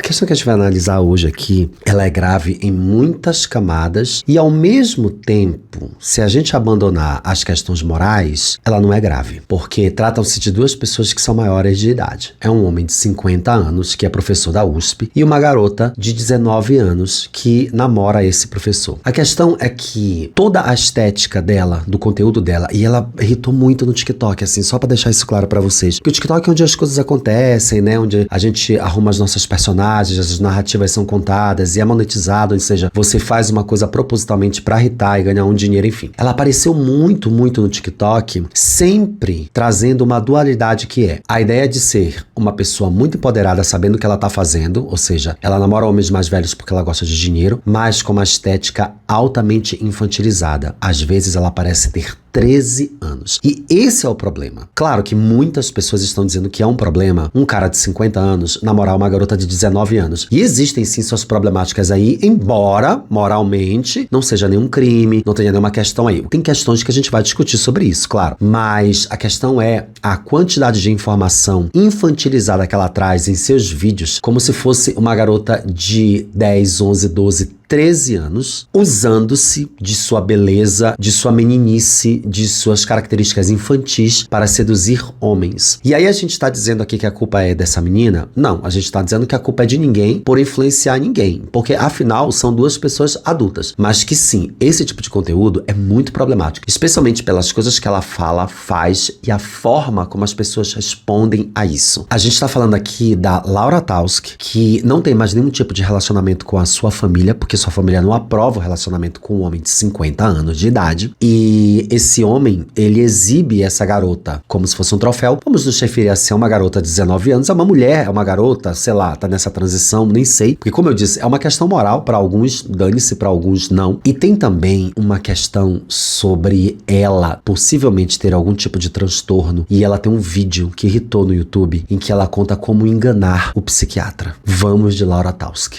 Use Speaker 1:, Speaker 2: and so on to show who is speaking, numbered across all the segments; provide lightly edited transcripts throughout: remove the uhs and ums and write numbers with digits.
Speaker 1: questão que a gente vai analisar hoje aqui, ela é grave em muitas camadas e, ao mesmo tempo, se a gente abandonar as questões morais, ela não é grave, porque tratam-se de duas pessoas que são maiores de idade. É um homem de 50 anos, que é professor da USP, e uma garota de 19 anos que namora esse professor. A questão é que toda a estética dela, do conteúdo dela, e ela irritou muito no TikTok, assim, só pra deixar isso claro pra vocês, porque o TikTok é onde as coisas acontecem, né, onde a gente arruma as nossas personagens, as narrativas são contadas e é monetizado, ou seja, você faz uma coisa propositalmente pra irritar e ganhar um dinheiro, enfim. Ela apareceu muito no TikTok, sempre trazendo uma dualidade que é a ideia de ser uma pessoa muito empoderada, sabendo o que ela tá fazendo, ou seja, ela namora homens mais velhos porque ela gosta de dinheiro, mas com uma estética altamente infantilizada. Às vezes ela parece ter 13 anos. E esse é o problema. Claro que muitas pessoas estão dizendo que é um problema um cara de 50 anos namorar uma garota de 19 anos. E existem sim suas problemáticas aí, embora moralmente não seja nenhum crime, não tenha nenhuma questão aí. Tem questões que a gente vai discutir sobre isso, claro. Mas a questão é a quantidade de informação infantilizada que ela traz em seus vídeos, como se fosse uma garota de 10, 11, 12, 13 anos, usando-se de sua beleza, de sua meninice, de suas características infantis para seduzir homens. E aí a gente tá dizendo aqui que a culpa é dessa menina? Não, a gente tá dizendo que a culpa é de ninguém por influenciar ninguém, porque afinal são duas pessoas adultas. Mas que sim, esse tipo de conteúdo é muito problemático, especialmente pelas coisas que ela fala, faz e a forma como as pessoas respondem a isso. A gente tá falando aqui da Laura Tausk, que não tem mais nenhum tipo de relacionamento com a sua família, porque sua família não aprova o relacionamento com um homem de 50 anos de idade. E esse homem, ele exibe essa garota como se fosse um troféu. Vamos nos referir a ser uma garota de 19 anos. É uma mulher, é uma garota, sei lá, tá nessa transição, nem sei. Porque, como eu disse, é uma questão moral. Para alguns, dane-se, para alguns, não. E tem também uma questão sobre ela possivelmente ter algum tipo de transtorno. E ela tem um vídeo que irritou no YouTube em que ela conta como enganar o psiquiatra. Vamos de Laura Tausk.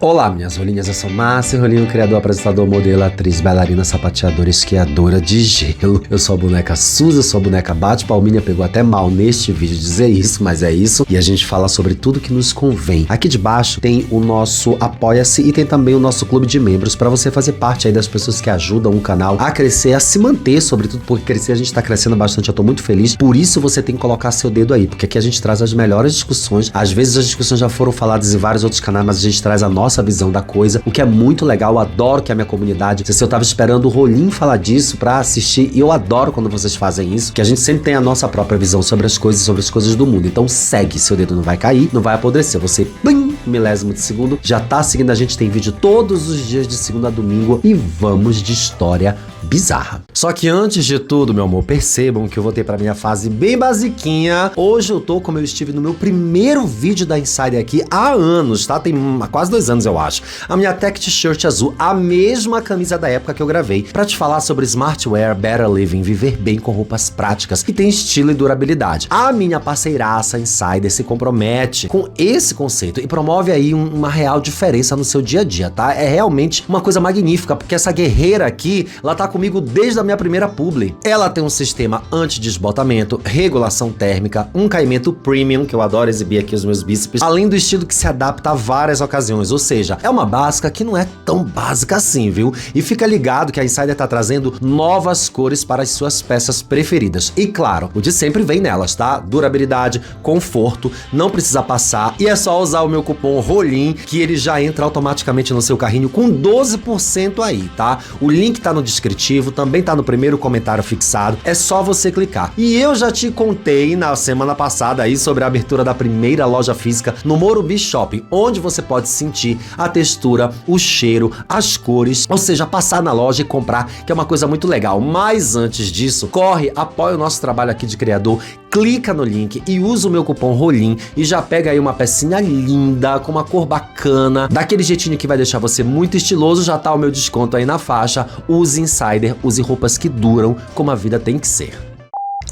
Speaker 1: Olá, minhas rolinhas, eu sou Márcio Rolinho, criador, apresentador, modelo, atriz, bailarina, sapateadora, esquiadora de gelo. Eu sou a boneca Suzy, eu sou a boneca Bate Palminha, pegou até mal neste vídeo dizer isso, mas é isso. E a gente fala sobre tudo que nos convém. Aqui de baixo tem o nosso Apoia-se e tem também o nosso clube de membros para você fazer parte aí das pessoas que ajudam o canal a crescer, a se manter, sobretudo porque crescer a gente tá crescendo bastante, eu tô muito feliz. Por isso você tem que colocar seu dedo aí, porque aqui a gente traz as melhores discussões. Às vezes as discussões já foram faladas em vários outros canais, mas a gente traz a nossa visão da coisa, o que é muito legal. Eu adoro que a minha comunidade, se eu tava esperando o Rolinho falar disso pra assistir, e eu adoro quando vocês fazem isso, que a gente sempre tem a nossa própria visão sobre as coisas do mundo. Então segue, seu dedo não vai cair, não vai apodrecer, você, bim, milésimo de segundo, já tá seguindo a gente, tem vídeo todos os dias de segunda a domingo e vamos de história bizarra. Só que antes de tudo, meu amor, percebam que eu voltei pra minha fase bem basiquinha. Hoje eu tô como eu estive no meu primeiro vídeo da Insider aqui há anos, tá? Tem quase 2 anos, eu acho. A minha tech t-shirt azul, a mesma camisa da época que eu gravei, pra te falar sobre smartwear, better living, viver bem com roupas práticas que tem estilo e durabilidade. A minha parceiraça Insider se compromete com esse conceito e promove aí uma real diferença no seu dia a dia, tá? É realmente uma coisa magnífica, porque essa guerreira aqui, ela tá comigo desde a minha primeira publi. Ela tem um sistema anti-desbotamento, regulação térmica, um caimento premium, que eu adoro exibir aqui os meus bíceps, além do estilo que se adapta a várias ocasiões, ou seja, é uma básica que não é tão básica assim, viu? E fica ligado que a Insider tá trazendo novas cores para as suas peças preferidas. E claro, o de sempre vem nelas, tá? Durabilidade, conforto, não precisa passar, e é só usar o meu cupom ROLIN que ele já entra automaticamente no seu carrinho com 12% aí, tá? O link tá no descritivo, também tá no primeiro comentário fixado, é só você clicar. E eu já te contei na semana passada aí sobre a abertura da primeira loja física no Morumbi Shopping, onde você pode sentir a textura, o cheiro, as cores, ou seja, passar na loja e comprar, que é uma coisa muito legal. Mas antes disso, corre, apoia o nosso trabalho aqui de criador, clica no link e usa o meu cupom ROLIN e já pega aí uma pecinha linda, com uma cor bacana, daquele jeitinho que vai deixar você muito estiloso. Já tá o meu desconto aí na faixa. Use Insider, use roupas que duram como a vida tem que ser.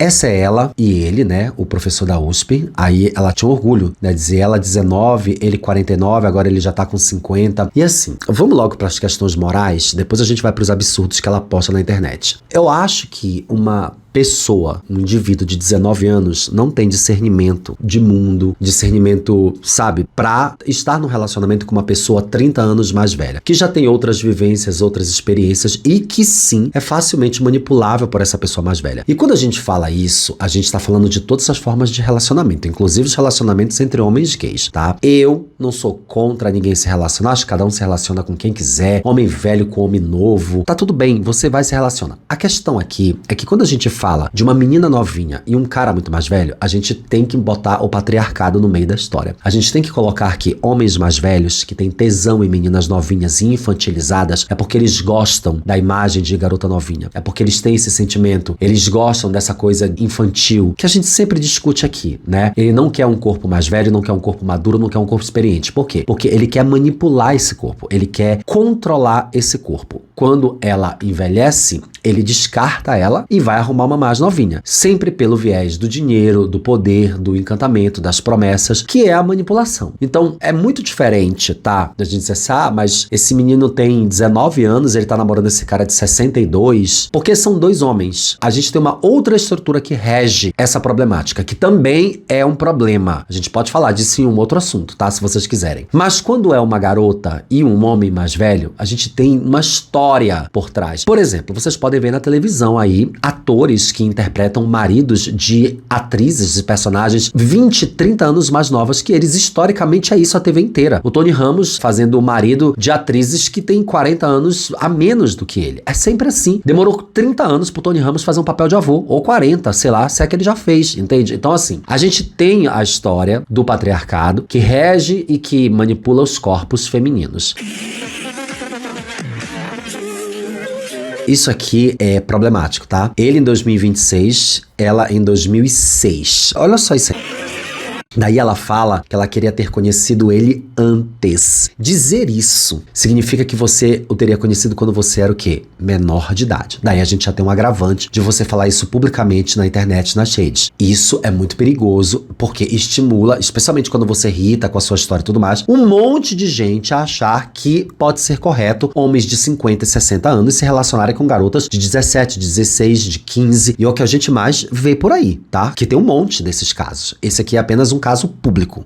Speaker 1: Essa é ela e ele, né, o professor da USP. Aí ela tinha orgulho, né, dizer ela 19, ele 49, agora ele já tá com 50. E assim, vamos logo para as questões morais, depois a gente vai para os absurdos que ela posta na internet. Eu acho que uma pessoa, um indivíduo de 19 anos não tem discernimento de mundo, discernimento, sabe, pra estar num relacionamento com uma pessoa 30 anos mais velha, que já tem outras vivências, outras experiências e que sim, é facilmente manipulável por essa pessoa mais velha. E quando a gente fala isso, a gente tá falando de todas as formas de relacionamento, inclusive os relacionamentos entre homens gays, tá? Eu não sou contra ninguém se relacionar, acho que cada um se relaciona com quem quiser, homem velho com homem novo, tá tudo bem, você vai se relacionar. A questão aqui é que quando a gente fala de uma menina novinha e um cara muito mais velho, a gente tem que botar o patriarcado no meio da história. A gente tem que colocar que homens mais velhos que têm tesão em meninas novinhas e infantilizadas é porque eles gostam da imagem de garota novinha. É porque eles têm esse sentimento, eles gostam dessa coisa infantil que a gente sempre discute aqui, né? Ele não quer um corpo mais velho, não quer um corpo maduro, não quer um corpo experiente. Por quê? Porque ele quer manipular esse corpo, ele quer controlar esse corpo. Quando ela envelhece, ele descarta ela e vai arrumar uma mais novinha. Sempre pelo viés do dinheiro, do poder, do encantamento, das promessas, que é a manipulação. Então, é muito diferente, tá? A gente dizer assim, mas esse menino tem 19 anos, ele tá namorando esse cara de 62, porque são dois homens. A gente tem uma outra estrutura que rege essa problemática, que também é um problema. A gente pode falar disso em um outro assunto, tá? Se vocês quiserem. Mas quando é uma garota e um homem mais velho, a gente tem uma história por trás. Por exemplo, vocês podem ver na televisão aí atores que interpretam maridos de atrizes e personagens 20, 30 anos mais novas que eles. Historicamente é isso a TV inteira. O Tony Ramos fazendo o marido de atrizes que tem 40 anos a menos do que ele. É sempre assim. Demorou 30 anos pro Tony Ramos fazer um papel de avô, ou 40, sei lá, se é que ele já fez, entende? Então assim, a gente tem a história do patriarcado que rege e que manipula os corpos femininos. Isso aqui é problemático, tá? Ele em 2026, ela em 2006. Olha só isso aí. Daí ela fala que ela queria ter conhecido ele antes. Dizer isso significa que você o teria conhecido quando você era o quê? Menor de idade. Daí a gente já tem um agravante de você falar isso publicamente na internet, nas redes. Isso é muito perigoso porque estimula, especialmente quando você irrita com a sua história e tudo mais, um monte de gente a achar que pode ser correto homens de 50 e 60 anos se relacionarem com garotas de 17, 16, de 15 e é o que a gente mais vê por aí, tá? Que tem um monte desses casos. Esse aqui é apenas um caso público.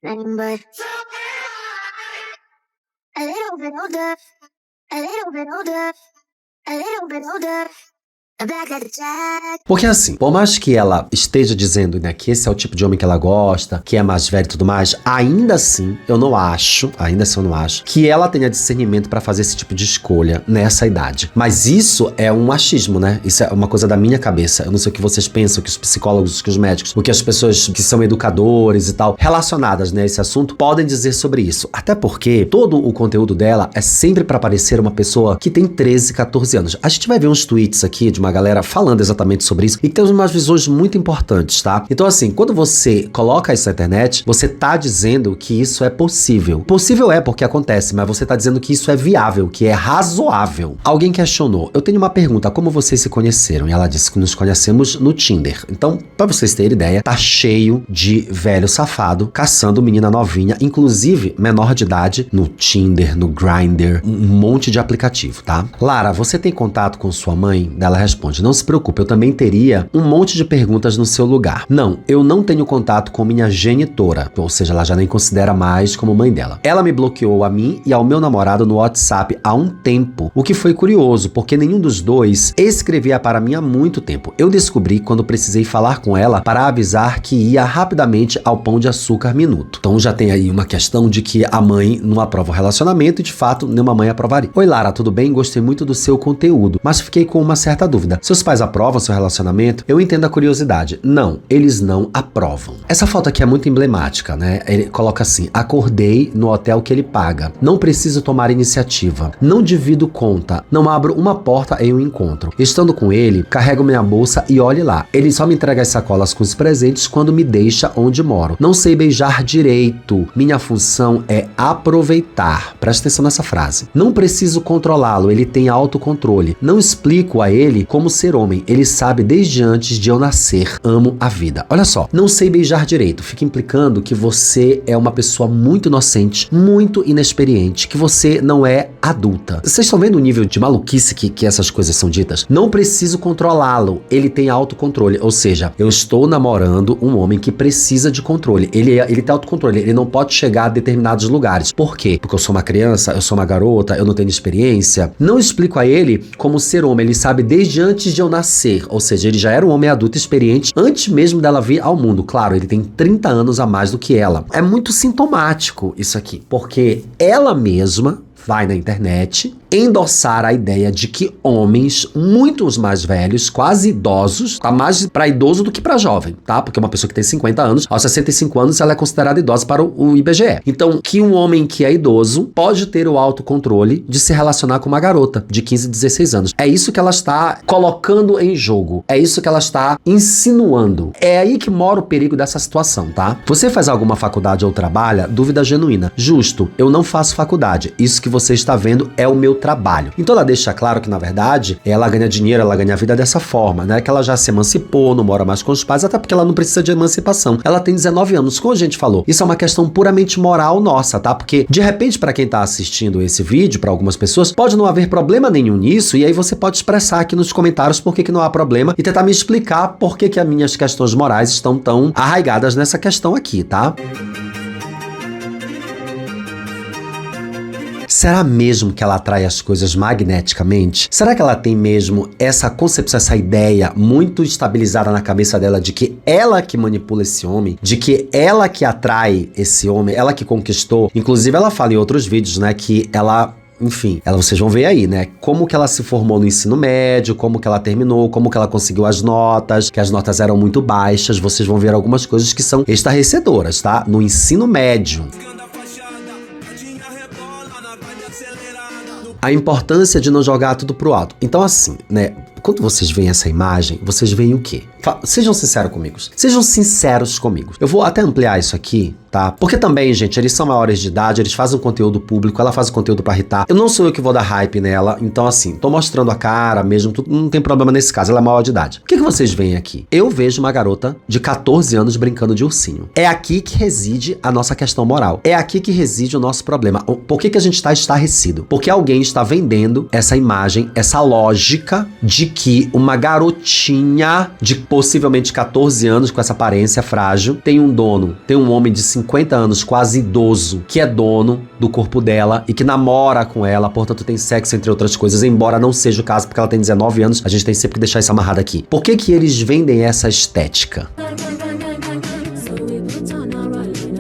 Speaker 1: Porque assim, por mais que ela esteja dizendo, né, que esse é o tipo de homem que ela gosta, que é mais velho e tudo mais, ainda assim eu não acho que ela tenha discernimento pra fazer esse tipo de escolha nessa idade. Mas isso é um achismo, né? Isso é uma coisa da minha cabeça. Eu não sei o que vocês pensam, que os psicólogos, que os médicos, o que as pessoas que são educadores e tal, relacionadas, né, a esse assunto, podem dizer sobre isso. Até porque todo o conteúdo dela é sempre pra parecer uma pessoa que tem 13, 14 anos. A gente vai ver uns tweets aqui de uma galera falando exatamente sobre isso e tem umas visões muito importantes, tá? Então assim, quando você coloca isso na internet, você tá dizendo que isso é possível. Possível é porque acontece, mas você tá dizendo que isso é viável, que é razoável. Alguém questionou, eu tenho uma pergunta, como vocês se conheceram? E ela disse que nos conhecemos no Tinder. Então, pra vocês terem ideia, tá cheio de velho safado caçando menina novinha, inclusive menor de idade, no Tinder, no Grindr, um monte de aplicativo, tá? Lara, você tem contato com sua mãe? Ela responde, não se preocupe, eu também teria um monte de perguntas no seu lugar. Não, eu não tenho contato com minha genitora, ou seja, ela já nem considera mais como mãe dela. Ela me bloqueou a mim e ao meu namorado no WhatsApp há um tempo, o que foi curioso, porque nenhum dos dois escrevia para mim há muito tempo. Eu descobri quando precisei falar com ela para avisar que ia rapidamente ao Pão de Açúcar Minuto. Então já tem aí uma questão de que a mãe não aprova o relacionamento e de fato nenhuma mãe aprovaria. Oi Lara, tudo bem? Gostei muito do seu conteúdo, mas fiquei com uma certa dúvida. Seus pais aprovam seu relacionamento? Eu entendo a curiosidade. Não, eles não aprovam. Essa foto aqui é muito emblemática, né? Ele coloca assim, acordei no hotel que ele paga. Não preciso tomar iniciativa. Não divido conta. Não abro uma porta em um encontro. Estando com ele, carrego minha bolsa e olhe lá. Ele só me entrega as sacolas com os presentes quando me deixa onde moro. Não sei beijar direito. Minha função é aproveitar. Presta atenção nessa frase. Não preciso controlá-lo. Ele tem autocontrole. Não explico a ele como ser homem. Ele sabe desde antes de eu nascer. Amo a vida. Olha só, não sei beijar direito. Fica implicando que você é uma pessoa muito inocente, muito inexperiente, que você não é adulta. Vocês estão vendo o nível de maluquice que essas coisas são ditas? Não preciso controlá-lo. Ele tem autocontrole. Ou seja, eu estou namorando um homem que precisa de controle. Ele tem autocontrole. Ele não pode chegar a determinados lugares. Por quê? Porque eu sou uma criança, eu sou uma garota, eu não tenho experiência. Não explico a ele como ser homem. Ele sabe desde antes de eu nascer. Ou seja, ele já era um homem adulto experiente antes mesmo dela vir ao mundo. Claro, ele tem 30 anos a mais do que ela. É muito sintomático isso aqui, porque ela mesma vai na internet endossar a ideia de que homens muito mais velhos, quase idosos, tá mais pra idoso do que pra jovem, tá? Porque uma pessoa que tem 50 anos, aos 65 anos, ela é considerada idosa para o IBGE. Então, que um homem que é idoso pode ter o autocontrole de se relacionar com uma garota de 15, 16 anos. É isso que ela está colocando em jogo. É isso que ela está insinuando. É aí que mora o perigo dessa situação, tá? Você faz alguma faculdade ou trabalha? Dúvida genuína. Justo, eu não faço faculdade. Isso que você está vendo é o meu trabalho. Então ela deixa claro que, na verdade, ela ganha dinheiro, ela ganha vida dessa forma, né? Que ela já se emancipou, não mora mais com os pais, até porque ela não precisa de emancipação. Ela tem 19 anos, como a gente falou. Isso é uma questão puramente moral nossa, tá? Porque, de repente, para quem tá assistindo esse vídeo, para algumas pessoas, pode não haver problema nenhum nisso, e aí você pode expressar aqui nos comentários por que não há problema e tentar me explicar por que as minhas questões morais estão tão arraigadas nessa questão aqui, tá? Será mesmo que ela atrai as coisas magneticamente? Será que ela tem mesmo essa concepção, essa ideia muito estabilizada na cabeça dela de que ela que manipula esse homem, de que ela que atrai esse homem, ela que conquistou? Inclusive ela fala em outros vídeos, né, que ela... Enfim, vocês vão ver aí, né? Como que ela se formou no ensino médio, como que ela terminou, como que ela conseguiu as notas, que as notas eram muito baixas. Vocês vão ver algumas coisas que são estarrecedoras, tá? No ensino médio. A importância de não jogar tudo pro alto. Então assim, né? Quando vocês veem essa imagem, vocês veem o quê? Sejam sinceros comigo. Sejam sinceros comigo. Eu vou até ampliar isso aqui, tá? Porque também, gente, eles são maiores de idade, eles fazem um conteúdo público, ela faz o conteúdo pra irritar. Eu não sou eu que vou dar hype nela, então assim, tô mostrando a cara mesmo, não tem problema nesse caso, ela é maior de idade. O que vocês veem aqui? Eu vejo uma garota de 14 anos brincando de ursinho. É aqui que reside a nossa questão moral. É aqui que reside o nosso problema. Por que a gente está estarrecido? Porque alguém está vendendo essa imagem, essa lógica de que uma garotinha de possivelmente 14 anos com essa aparência frágil tem um dono, tem um homem de 50 anos, quase idoso, que é dono do corpo dela e que namora com ela, portanto tem sexo, entre outras coisas, embora não seja o caso porque ela tem 19 anos, a gente tem sempre que deixar isso amarrado aqui. Por que eles vendem essa estética?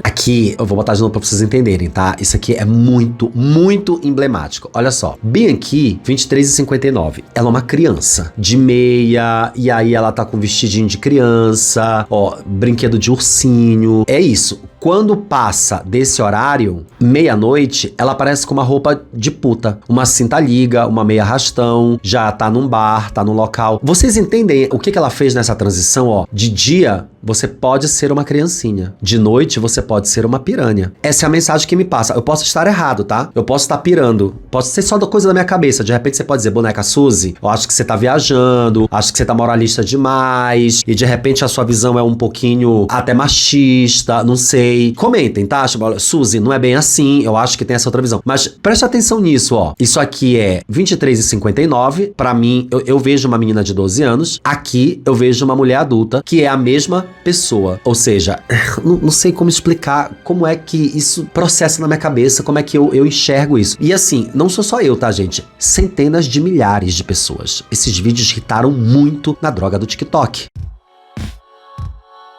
Speaker 1: Aqui, eu vou botar de novo pra vocês entenderem, tá? Isso aqui é muito, muito emblemático. Olha só, Bianchi, 23,59. Ela é uma criança de meia, e aí ela tá com vestidinho de criança, ó, brinquedo de ursinho. É isso. Quando passa desse horário, meia-noite, ela aparece com uma roupa de puta. Uma cinta liga, uma meia arrastão, já tá num bar, tá num local. Vocês entendem o que ela fez nessa transição, ó? De dia, você pode ser uma criancinha. De noite, você pode ser uma piranha. Essa é a mensagem que me passa. Eu posso estar errado, tá? Eu posso estar pirando. Pode ser só coisa da minha cabeça. De repente, você pode dizer, boneca Suzy, eu acho que você tá viajando, acho que você tá moralista demais, e de repente a sua visão é um pouquinho até machista, não sei. Comentem, tá? Suzy, não é bem assim, eu acho que tem essa outra visão. Mas preste atenção nisso, ó. Isso aqui é 23,59. Pra mim, eu vejo uma menina de 12 anos. Aqui, eu vejo uma mulher adulta, que é a mesma pessoa. Ou seja, não sei como explicar como é que isso processa na minha cabeça, como é que eu enxergo isso. E assim, não sou só eu, tá, gente? Centenas de milhares de pessoas. Esses vídeos irritaram muito na droga do TikTok.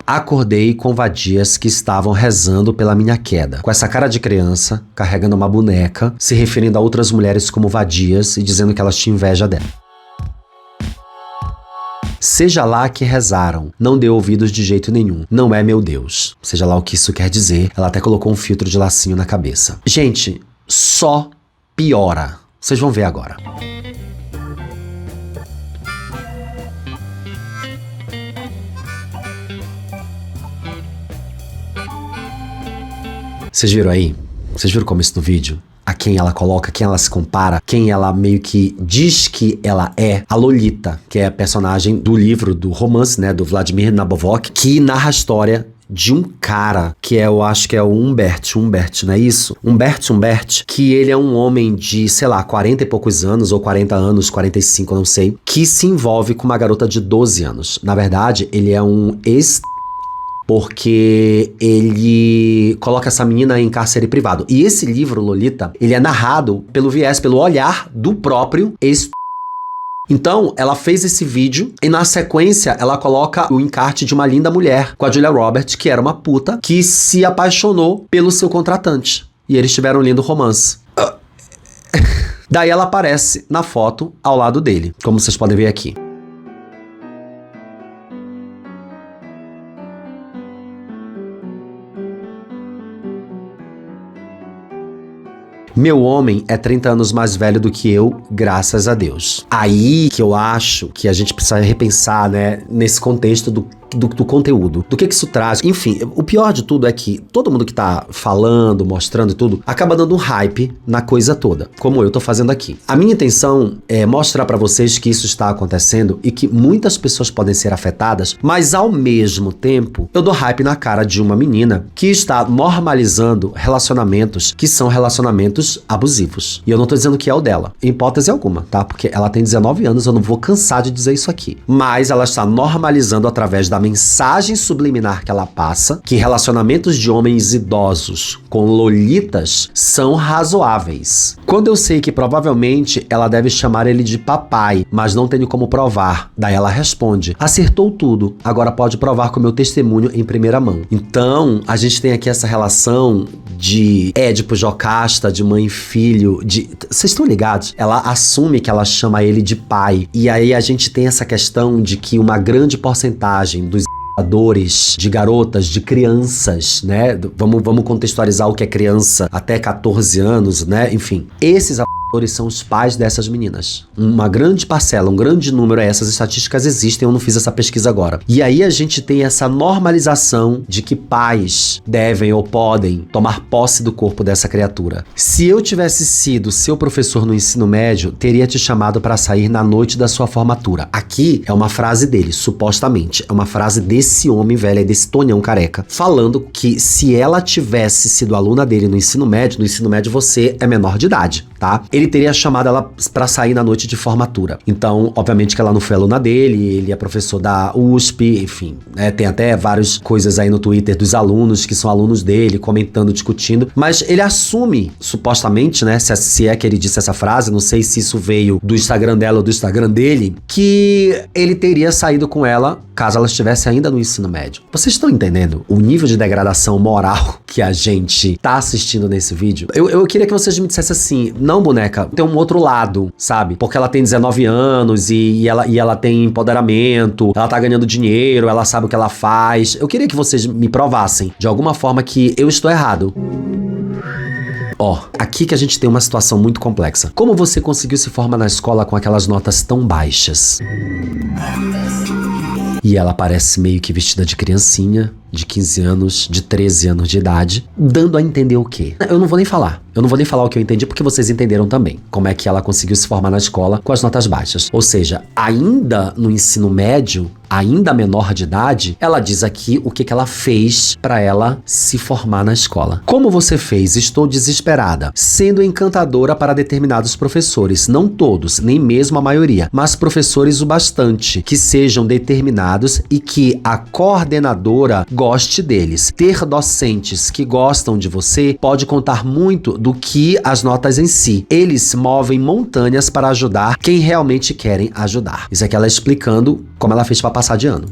Speaker 1: Acordei com vadias que estavam rezando pela minha queda. Com essa cara de criança, carregando uma boneca, se referindo a outras mulheres como vadias e dizendo que elas tinham inveja dela. Seja lá que rezaram, não dê ouvidos de jeito nenhum. Não é meu Deus. Seja lá o que isso quer dizer. Ela até colocou um filtro de lacinho na cabeça. Gente, só piora. Vocês vão ver agora. Vocês viram aí? Vocês viram o começo do vídeo? a quem ela coloca, quem ela se compara, quem ela meio que diz que ela é, a Lolita, que é a personagem do livro, do romance, né, do Vladimir Nabokov, que narra a história de um cara, que eu acho que é o Humbert, não é isso? Humbert, que ele é um homem de, sei lá, 40 e poucos anos, ou 40 anos, 45, não sei, que se envolve com uma garota de 12 anos. Na verdade, ele é um porque ele coloca essa menina em cárcere privado. E esse livro, Lolita, ele é narrado pelo viés, pelo olhar do próprio Então, ela fez esse vídeo e na sequência ela coloca o encarte de uma linda mulher com a Julia Roberts, que era uma puta, que se apaixonou pelo seu contratante. E eles tiveram um lindo romance. Daí ela aparece na foto ao lado dele, como vocês podem ver aqui. Meu homem é 30 anos mais velho do que eu, graças a Deus. Aí que eu acho que a gente precisa repensar, né, nesse contexto do conteúdo. Do que isso traz. Enfim, o pior de tudo é que todo mundo que tá falando, mostrando tudo, acaba dando um hype na coisa toda, como eu tô fazendo aqui. A minha intenção é mostrar pra vocês que isso está acontecendo e que muitas pessoas podem ser afetadas, mas ao mesmo tempo, eu dou hype na cara de uma menina que está normalizando relacionamentos que são relacionamentos abusivos. E eu não tô dizendo que é o dela, em hipótese alguma, tá? Porque ela tem 19 anos, eu não vou cansar de dizer isso aqui. Mas ela está normalizando através da mensagem subliminar que ela passa, que relacionamentos de homens idosos com lolitas são razoáveis. Quando eu sei que provavelmente ela deve chamar ele de papai, mas não tenho como provar, daí ela responde: acertou tudo, agora pode provar com meu testemunho em primeira mão. Então, a gente tem aqui essa relação de Édipo Jocasta, de mãe e filho, de... Vocês estão ligados? Ela assume que ela chama ele de pai, e aí a gente tem essa questão de que uma grande porcentagem dos de garotas, de crianças, né? Vamos contextualizar o que é criança até 14 anos, né? Enfim, esses são os pais dessas meninas. Uma grande parcela, um grande número, essas estatísticas existem, eu não fiz essa pesquisa agora. E aí a gente tem essa normalização de que pais devem ou podem tomar posse do corpo dessa criatura. Se eu tivesse sido seu professor no ensino médio, teria te chamado para sair na noite da sua formatura. Aqui é uma frase dele, supostamente. É uma frase desse homem velho, desse Tonhão careca, falando que se ela tivesse sido aluna dele no ensino médio você é menor de idade, tá? Ele teria chamado ela pra sair na noite de formatura. Então, obviamente que ela não foi aluna dele, ele é professor da USP, enfim, né? Tem até várias coisas aí no Twitter dos alunos que são alunos dele, comentando, discutindo, mas ele assume, supostamente, né, se é que ele disse essa frase, não sei se isso veio do Instagram dela ou do Instagram dele, que ele teria saído com ela caso ela estivesse ainda no ensino médio. Vocês estão entendendo o nível de degradação moral que a gente tá assistindo nesse vídeo? Eu queria que vocês me dissessem assim: não, boneca, tem um outro lado, sabe? Porque ela tem 19 anos e ela tem empoderamento, ela tá ganhando dinheiro, ela sabe o que ela faz. Eu queria que vocês me provassem, de alguma forma, que eu estou errado. Ó, aqui que a gente tem uma situação muito complexa. Como você conseguiu se formar na escola com aquelas notas tão baixas? E ela parece meio que vestida de criancinha, de 15 anos, de 13 anos de idade, dando a entender o quê? Eu não vou nem falar. Eu não vou nem falar o que eu entendi, porque vocês entenderam também como é que ela conseguiu se formar na escola com as notas baixas. Ou seja, ainda no ensino médio, ainda menor de idade, ela diz aqui o que ela fez para ela se formar na escola. Como você fez? Estou desesperada. Sendo encantadora para determinados professores, não todos, nem mesmo a maioria, mas professores o bastante, que sejam determinados e que a coordenadora goste deles. Ter docentes que gostam de você pode contar muito do que as notas em si. Eles movem montanhas para ajudar quem realmente querem ajudar. Isso aqui ela explicando como ela fez para passar de ano.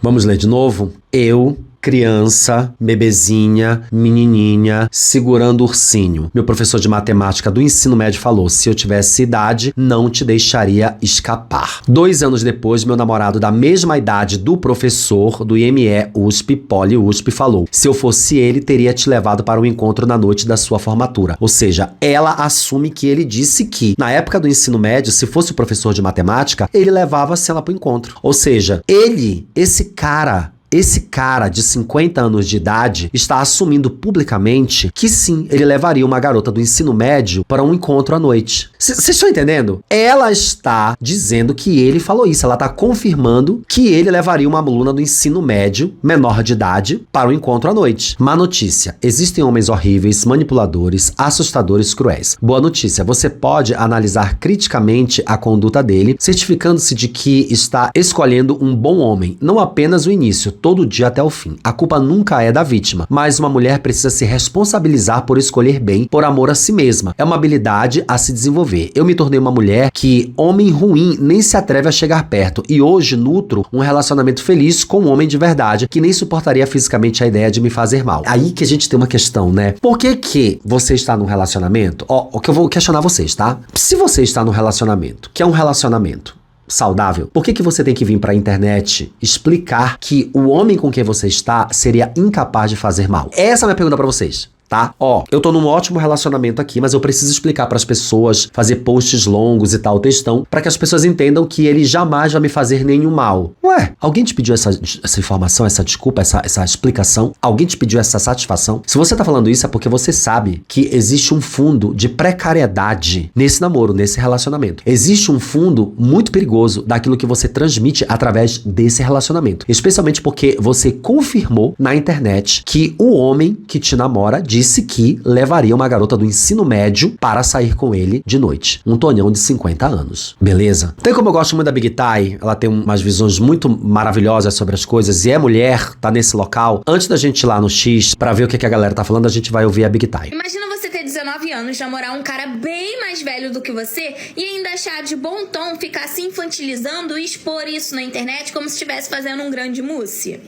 Speaker 1: Vamos ler de novo? Eu criança, bebezinha, menininha, segurando o ursinho. Meu professor de matemática do ensino médio falou: se eu tivesse idade, não te deixaria escapar. 2 anos depois, meu namorado da mesma idade do professor do IME USP, Poli USP, falou: se eu fosse ele, teria te levado para um encontro na noite da sua formatura. Ou seja, ela assume que ele disse que, na época do ensino médio, se fosse o professor de matemática, ele levava-se ela para o encontro. Ou seja, esse cara de 50 anos de idade está assumindo publicamente que sim, ele levaria uma garota do ensino médio para um encontro à noite. Vocês estão entendendo? Ela está dizendo que ele falou isso, ela está confirmando que ele levaria uma aluna do ensino médio, menor de idade, para um encontro à noite. Má notícia: existem homens horríveis, manipuladores, assustadores, cruéis. Boa notícia: você pode analisar criticamente a conduta dele, certificando-se de que está escolhendo um bom homem, não apenas o início, todo dia até o fim. A culpa nunca é da vítima, mas uma mulher precisa se responsabilizar por escolher bem, por amor a si mesma. É uma habilidade a se desenvolver. Eu me tornei uma mulher que homem ruim nem se atreve a chegar perto, e hoje nutro um relacionamento feliz com um homem de verdade que nem suportaria fisicamente a ideia de me fazer mal. Aí que a gente tem uma questão, né? Por que você está num relacionamento? O que eu vou questionar vocês, tá? Se você está num relacionamento, que é um relacionamento saudável, por que você tem que vir pra internet explicar que o homem com quem você está seria incapaz de fazer mal? Essa é a minha pergunta pra vocês. Tá? Eu tô num ótimo relacionamento aqui, mas eu preciso explicar pras pessoas, fazer posts longos e tal, textão, pra que as pessoas entendam que ele jamais vai me fazer nenhum mal. Ué, alguém te pediu essa informação, essa desculpa, essa explicação? Alguém te pediu essa satisfação? Se você tá falando isso é porque você sabe que existe um fundo de precariedade nesse namoro, nesse relacionamento. Existe um fundo muito perigoso daquilo que você transmite através desse relacionamento. Especialmente porque você confirmou na internet que o homem que te namora disse que levaria uma garota do ensino médio para sair com ele de noite. Um tonhão de 50 anos. Beleza? Tem como eu gosto muito da Big Thay, ela tem umas visões muito maravilhosas sobre as coisas e é mulher, tá nesse local. Antes da gente ir lá no X pra ver o que a galera tá falando, a gente vai ouvir a Big Thay.
Speaker 2: Imagina você ter 19 anos, namorar um cara bem mais velho do que você e ainda achar de bom tom ficar se infantilizando e expor isso na internet como se estivesse fazendo um grande mousse.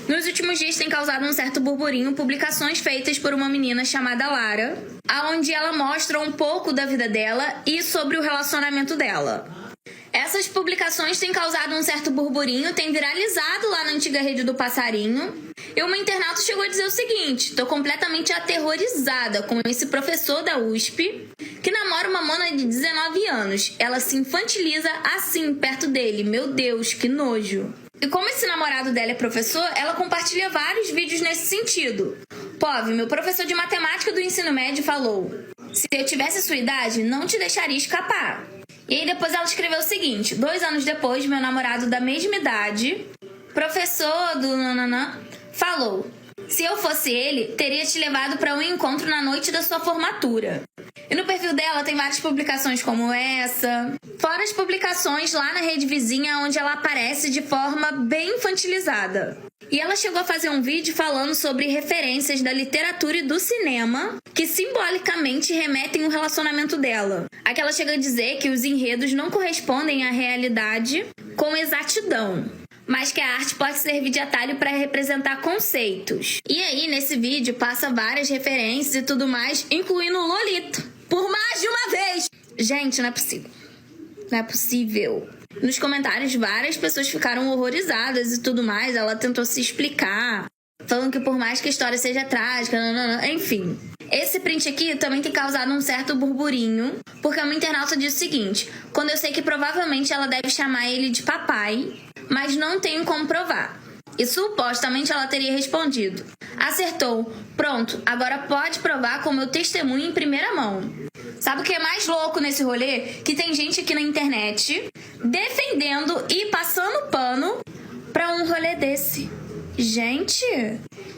Speaker 2: Nos últimos dias tem causado um certo burburinho publicações feitas por uma menina chamada Lara, onde ela mostra um pouco da vida dela e sobre o relacionamento dela. Essas publicações têm causado um certo burburinho, têm viralizado lá na antiga rede do Passarinho. E uma internauta chegou a dizer o seguinte: tô completamente aterrorizada com esse professor da USP que namora uma mona de 19 anos. Ela se infantiliza assim perto dele. Meu Deus, que nojo. E como esse namorado dela é professor, ela compartilha vários vídeos nesse sentido. Pove, meu professor de matemática do ensino médio, falou: se eu tivesse sua idade, não te deixaria escapar. E aí depois ela escreveu o seguinte: 2 anos depois, meu namorado da mesma idade, professor do nananã, falou: se eu fosse ele, teria te levado para um encontro na noite da sua formatura. E no perfil dela tem várias publicações como essa, fora as publicações lá na rede vizinha onde ela aparece de forma bem infantilizada. E ela chegou a fazer um vídeo falando sobre referências da literatura e do cinema que simbolicamente remetem ao relacionamento dela. Aqui ela chega a dizer que os enredos não correspondem à realidade com exatidão, mas que a arte pode servir de atalho para representar conceitos. E aí, nesse vídeo, passa várias referências e tudo mais, incluindo o Lolita. Por mais de uma vez! Gente, não é possível. Não é possível. Nos comentários, várias pessoas ficaram horrorizadas e tudo mais. Ela tentou se explicar, falando que por mais que a história seja trágica, enfim. Esse print aqui também tem causado um certo burburinho, porque uma internauta disse o seguinte: quando eu sei que provavelmente ela deve chamar ele de papai, mas não tenho como provar. E supostamente ela teria respondido: acertou, pronto, agora pode provar com meu testemunho em primeira mão. Sabe o que é mais louco nesse rolê? Que tem gente aqui na internet defendendo e passando pano pra um rolê desse. Gente,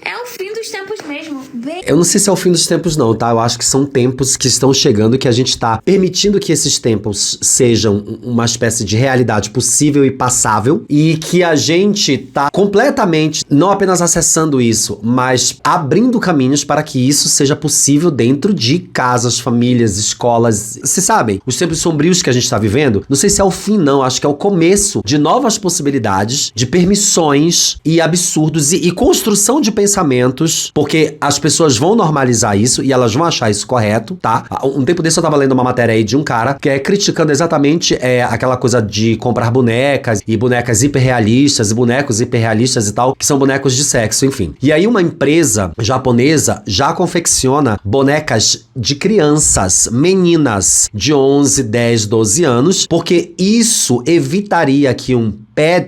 Speaker 2: é o fim dos tempos mesmo.
Speaker 1: Eu não sei se é o fim dos tempos não, tá? Eu acho que são tempos que estão chegando e que a gente tá permitindo que esses tempos sejam uma espécie de realidade possível e passável e que a gente tá completamente, não apenas acessando isso, mas abrindo caminhos para que isso seja possível dentro de casas, famílias, escolas. Vocês sabem, os tempos sombrios que a gente tá vivendo, não sei se é o fim não, acho que é o começo de novas possibilidades, de permissões e absurdos absurdos e construção de pensamentos, porque as pessoas vão normalizar isso e elas vão achar isso correto, tá? Um tempo desse eu tava lendo uma matéria aí de um cara que é criticando exatamente aquela coisa de comprar bonecas e bonecas hiperrealistas e bonecos hiperrealistas e tal, que são bonecos de sexo, enfim. E aí uma empresa japonesa já confecciona bonecas de crianças, meninas de 11, 10, 12 anos, porque isso evitaria que um pé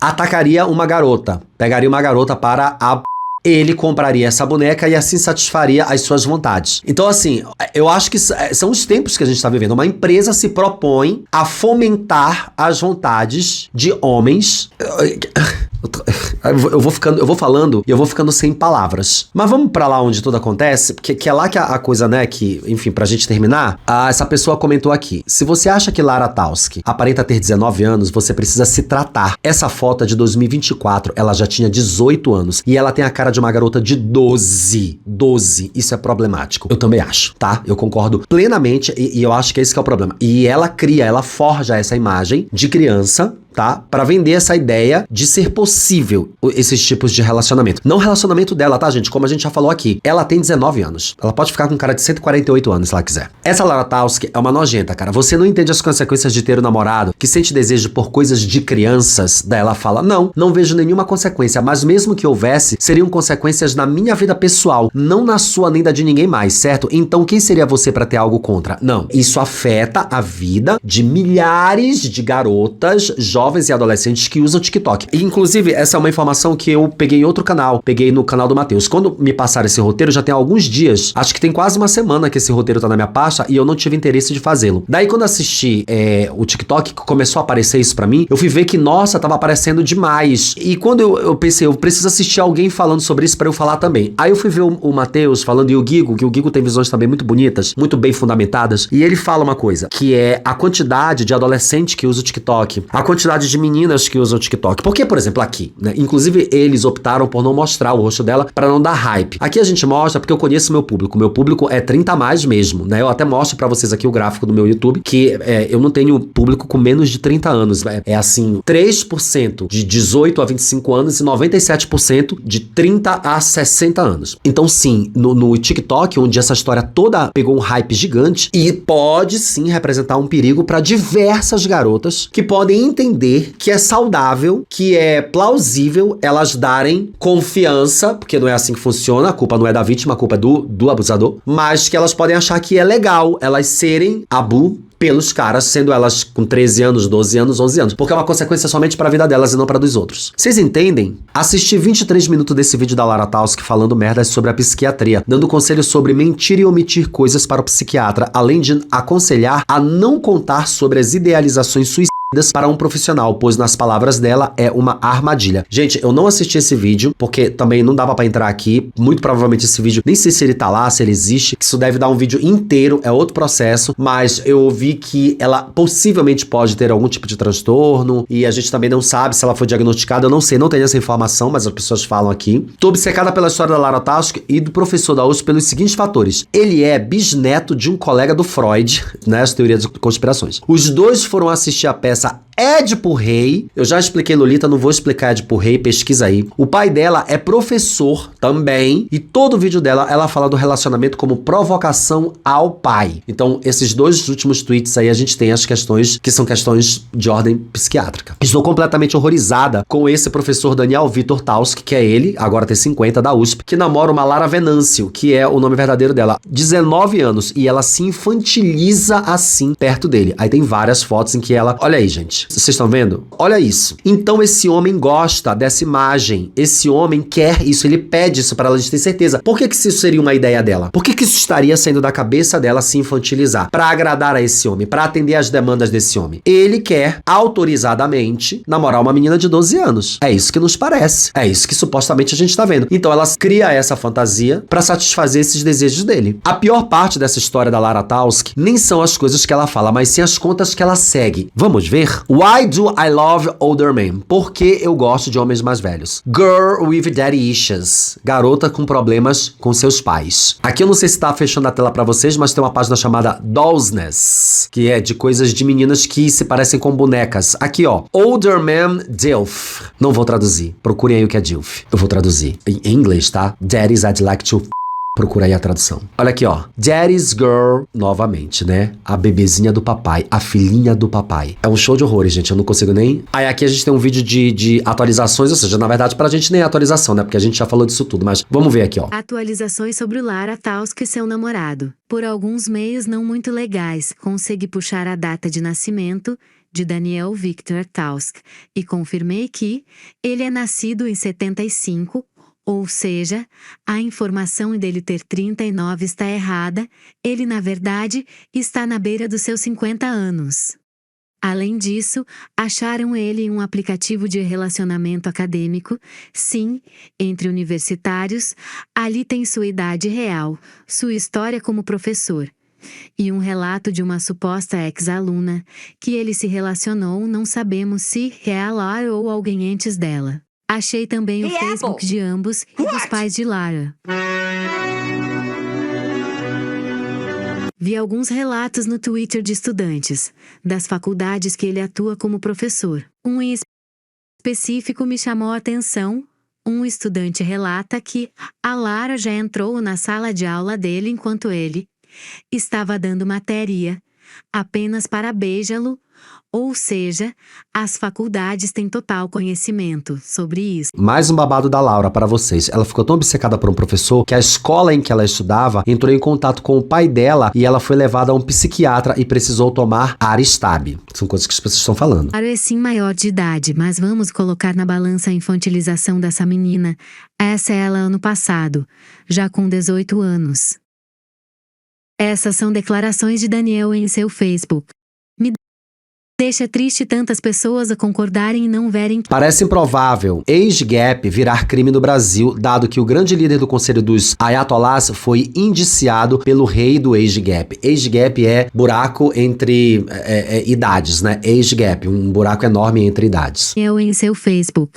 Speaker 1: atacaria uma garota, pegaria uma garota para ele compraria essa boneca e assim satisfaria as suas vontades. Então, assim, eu acho que são os tempos que a gente está vivendo. Uma empresa se propõe a fomentar as vontades de homens. Eu vou falando e eu vou ficando sem palavras. Mas vamos pra lá onde tudo acontece, que é lá que a coisa, né, que, enfim, pra gente terminar, essa pessoa comentou aqui: se você acha que Lara Towski aparenta ter 19 anos, você precisa se tratar. Essa foto é de 2024, ela já tinha 18 anos e ela tem a cara de uma garota de 12. Isso é problemático. Eu também acho, tá? Eu concordo plenamente e eu acho que esse que é o problema. E ela forja essa imagem de criança, tá? Pra vender essa ideia de ser possível esses tipos de relacionamento. Não o relacionamento dela, tá, gente? Como a gente já falou aqui. Ela tem 19 anos. Ela pode ficar com um cara de 148 anos, se ela quiser. Essa Lara Towski é uma nojenta, cara. Você não entende as consequências de ter um namorado que sente desejo por coisas de crianças. Daí ela fala: não vejo nenhuma consequência, mas mesmo que houvesse, seriam consequências na minha vida pessoal, não na sua nem da de ninguém mais, certo? Então quem seria você pra ter algo contra? Não. Isso afeta a vida de milhares de garotas, jovens e adolescentes que usam TikTok. E, inclusive, essa é uma informação que eu peguei em outro canal, peguei no canal do Matheus. Quando me passaram esse roteiro, já tem alguns dias, acho que tem quase uma semana que esse roteiro tá na minha pasta e eu não tive interesse de fazê-lo. Daí, quando assisti o TikTok, que começou a aparecer isso pra mim, eu fui ver que, nossa, tava aparecendo demais. E quando eu pensei, eu preciso assistir alguém falando sobre isso pra eu falar também. Aí eu fui ver o Matheus falando e o Guigo, que o Guigo tem visões também muito bonitas, muito bem fundamentadas, e ele fala uma coisa, que é a quantidade de adolescente que usa o TikTok, a quantidade de meninas que usam o TikTok. Porque, por exemplo, aqui, né? Inclusive, eles optaram por não mostrar o rosto dela pra não dar hype. Aqui a gente mostra porque eu conheço meu público. Meu público é 30 a mais mesmo, né? Eu até mostro pra vocês aqui o gráfico do meu YouTube, que eu não tenho público com menos de 30 anos. É assim, 3% de 18 a 25 anos e 97% de 30 a 60 anos. Então, sim, no TikTok, onde essa história toda pegou um hype gigante, e pode sim representar um perigo pra diversas garotas que podem entender que é saudável, que é plausível elas darem confiança, porque não é assim que funciona, a culpa não é da vítima, a culpa é do abusador, mas que elas podem achar que é legal elas serem pelos caras, sendo elas com 13 anos, 12 anos, 11 anos. Porque é uma consequência somente pra vida delas e não pra dos outros. Vocês entendem? Assisti 23 minutos desse vídeo da Lara Towski falando merdas sobre a psiquiatria, dando conselhos sobre mentir e omitir coisas para o psiquiatra, além de aconselhar a não contar sobre as idealizações suicidas para um profissional, pois nas palavras dela é uma armadilha. Gente, eu não assisti esse vídeo, porque também não dava pra entrar aqui, muito provavelmente esse vídeo, nem sei se ele tá lá, se ele existe, que isso deve dar um vídeo inteiro, é outro processo, mas eu ouvi que ela possivelmente pode ter algum tipo de transtorno, e a gente também não sabe se ela foi diagnosticada, eu não sei, não tenho essa informação, mas as pessoas falam aqui. Tô obcecada pela história da Lara Towski e do professor da USP pelos seguintes fatores: ele é bisneto de um colega do Freud, né, as teorias de conspirações. Os dois foram assistir a peça Édipo Rei. Eu já expliquei Lolita, não vou explicar Édipo Rei, pesquisa aí. O pai dela é professor também, e todo o vídeo dela, ela fala do relacionamento como provocação ao pai. Então, esses dois últimos tweets aí, a gente tem as questões que são questões de ordem psiquiátrica. Estou completamente horrorizada com esse professor Daniel Vitor Towski, que é ele, agora tem 50, da USP, que namora uma Lara Venâncio, que é o nome verdadeiro dela. 19 anos, e ela se infantiliza assim perto dele. Aí tem várias fotos em que ela... Olha aí, gente. Vocês estão vendo? Olha isso. Então esse homem gosta dessa imagem. Esse homem quer isso. Ele pede isso para ela, de ter certeza. Por que isso seria uma ideia dela? Por que isso estaria saindo da cabeça dela se infantilizar? Para agradar a esse homem, para atender às demandas desse homem. Ele quer, autorizadamente, namorar uma menina de 12 anos. É isso que nos parece. É isso que supostamente a gente tá vendo. Então ela cria essa fantasia para satisfazer esses desejos dele. A pior parte dessa história da Lara Towski nem são as coisas que ela fala, mas sim as contas que ela segue. Vamos ver? ler Why Do I Love Older Men? Por que eu gosto de homens mais velhos? Girl with Daddy Issues. Garota com problemas com seus pais. Aqui eu não sei se tá fechando a tela pra vocês, mas tem uma página chamada Dollsness, que é de coisas de meninas que se parecem com bonecas. Aqui, ó. Older Man DILF. Não vou traduzir. Procurem aí o que é DILF. Eu vou traduzir. Em inglês, tá? Daddies I'd like to... Procura aí a tradução. Olha aqui, ó. Daddy's Girl, novamente, né? A bebezinha do papai, a filhinha do papai. É um show de horrores, gente. Eu não consigo nem... Aí aqui a gente tem um vídeo de atualizações, ou seja, na verdade, pra gente nem é atualização, né? Porque a gente já falou disso tudo, mas vamos ver aqui, ó.
Speaker 3: Atualizações sobre Lara Tausk e seu namorado. Por alguns meios não muito legais, consegui puxar a data de nascimento de Daniel Victor Tausk e confirmei que ele é nascido em 75, ou seja, a informação dele ter 39 está errada, ele na verdade está na beira dos seus 50 anos. Além disso, acharam ele em um aplicativo de relacionamento acadêmico, sim, entre universitários, ali tem sua idade real, sua história como professor. E um relato de uma suposta ex-aluna, que ele se relacionou, não sabemos se é a Lara ou alguém antes dela. Achei também o Facebook de ambos e dos pais de Lara. Vi alguns relatos no Twitter de estudantes, das faculdades que ele atua como professor. Um em específico me chamou a atenção. Um estudante relata que a Lara já entrou na sala de aula dele enquanto ele estava dando matéria, apenas para beijá-lo, ou seja, as faculdades têm total conhecimento sobre isso.
Speaker 1: Mais um babado da Laura para vocês. Ela ficou tão obcecada por um professor que a escola em que ela estudava entrou em contato com o pai dela e ela foi levada a um psiquiatra e precisou tomar Aristab. São coisas que as pessoas estão falando.
Speaker 3: Claro, é sim maior de idade, mas vamos colocar na balança a infantilização dessa menina. Essa é ela ano passado, já com 18 anos. Essas são declarações de Daniel em seu Facebook. Me deixa triste tantas pessoas a concordarem e não verem...
Speaker 1: Parece improvável age gap virar crime no Brasil, dado que o grande líder do Conselho dos Ayatollahs foi indiciado pelo rei do age gap. Age gap é buraco entre idades, né? Age gap, um buraco enorme entre idades.
Speaker 3: Daniel em seu Facebook.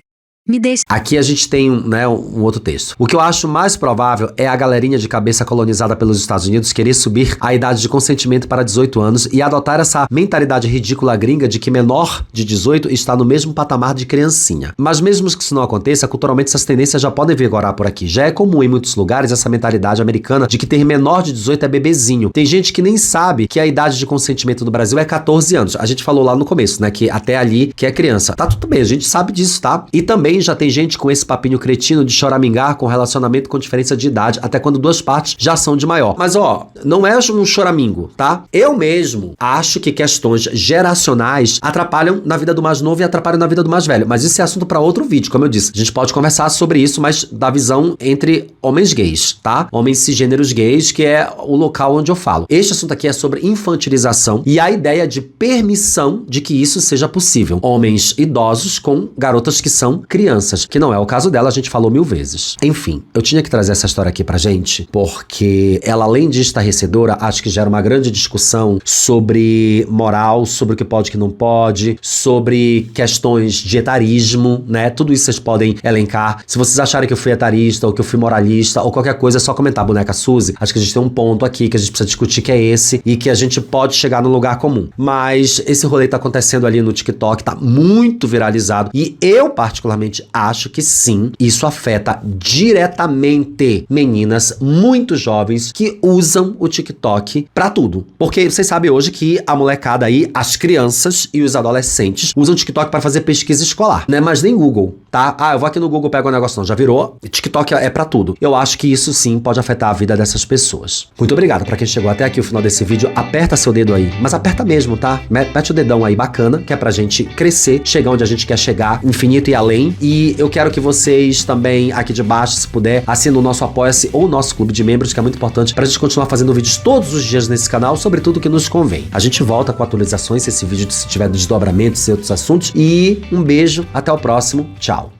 Speaker 3: Me deixa...
Speaker 1: Aqui a gente tem um outro texto. O que eu acho mais provável é a galerinha de cabeça colonizada pelos Estados Unidos querer subir a idade de consentimento para 18 anos e adotar essa mentalidade ridícula gringa de que menor de 18 está no mesmo patamar de criancinha. Mas mesmo que isso não aconteça, culturalmente essas tendências já podem vigorar por aqui. Já é comum em muitos lugares essa mentalidade americana de que ter menor de 18 é bebezinho. Tem gente que nem sabe que a idade de consentimento no Brasil é 14 anos. A gente falou lá no começo, né, que até ali que é criança. Tá tudo bem, a gente sabe disso, tá? E também já tem gente com esse papinho cretino de choramingar com relacionamento com diferença de idade, até quando duas partes já são de maior. Mas ó, não é um choramingo, tá? Eu mesmo acho que questões geracionais atrapalham na vida do mais novo e atrapalham na vida do mais velho. Mas isso é assunto pra outro vídeo, como eu disse. A gente pode conversar sobre isso, mas da visão entre homens gays, tá? Homens cisgêneros gays, que é o local onde eu falo. Este assunto aqui é sobre infantilização e a ideia de permissão de que isso seja possível. Homens idosos com garotas que são crianças, que não é o caso dela, a gente falou 1000 vezes. Enfim, eu tinha que trazer essa história aqui pra gente, porque ela, além de estarrecedora, acho que gera uma grande discussão sobre moral, sobre o que pode e o que não pode, sobre questões de etarismo, né? Tudo isso vocês podem elencar. Se vocês acharem que eu fui etarista, ou que eu fui moralista, ou qualquer coisa, é só comentar, boneca Suzy. Acho que a gente tem um ponto aqui que a gente precisa discutir, que é esse, e que a gente pode chegar num lugar comum. Mas esse rolê tá acontecendo ali no TikTok, tá muito viralizado, e eu, particularmente, acho que sim, isso afeta diretamente meninas muito jovens que usam o TikTok pra tudo. Porque vocês sabem hoje que a molecada aí, as crianças e os adolescentes usam o TikTok pra fazer pesquisa escolar, né? Mas nem Google, tá? Ah, eu vou aqui no Google, pego um negócio, não. Já virou? TikTok é pra tudo. Eu acho que isso sim pode afetar a vida dessas pessoas. Muito obrigado pra quem chegou até aqui o final desse vídeo. Aperta seu dedo aí, mas aperta mesmo, tá? Mete o dedão aí bacana, que é pra gente crescer, chegar onde a gente quer chegar, infinito e além. E eu quero que vocês também, aqui de baixo, se puder, assinem o nosso Apoia-se ou o nosso clube de membros, que é muito importante pra gente continuar fazendo vídeos todos os dias nesse canal, sobre tudo que nos convém. A gente volta com atualizações, se esse vídeo se tiver desdobramentos e outros assuntos. E um beijo, até o próximo, tchau.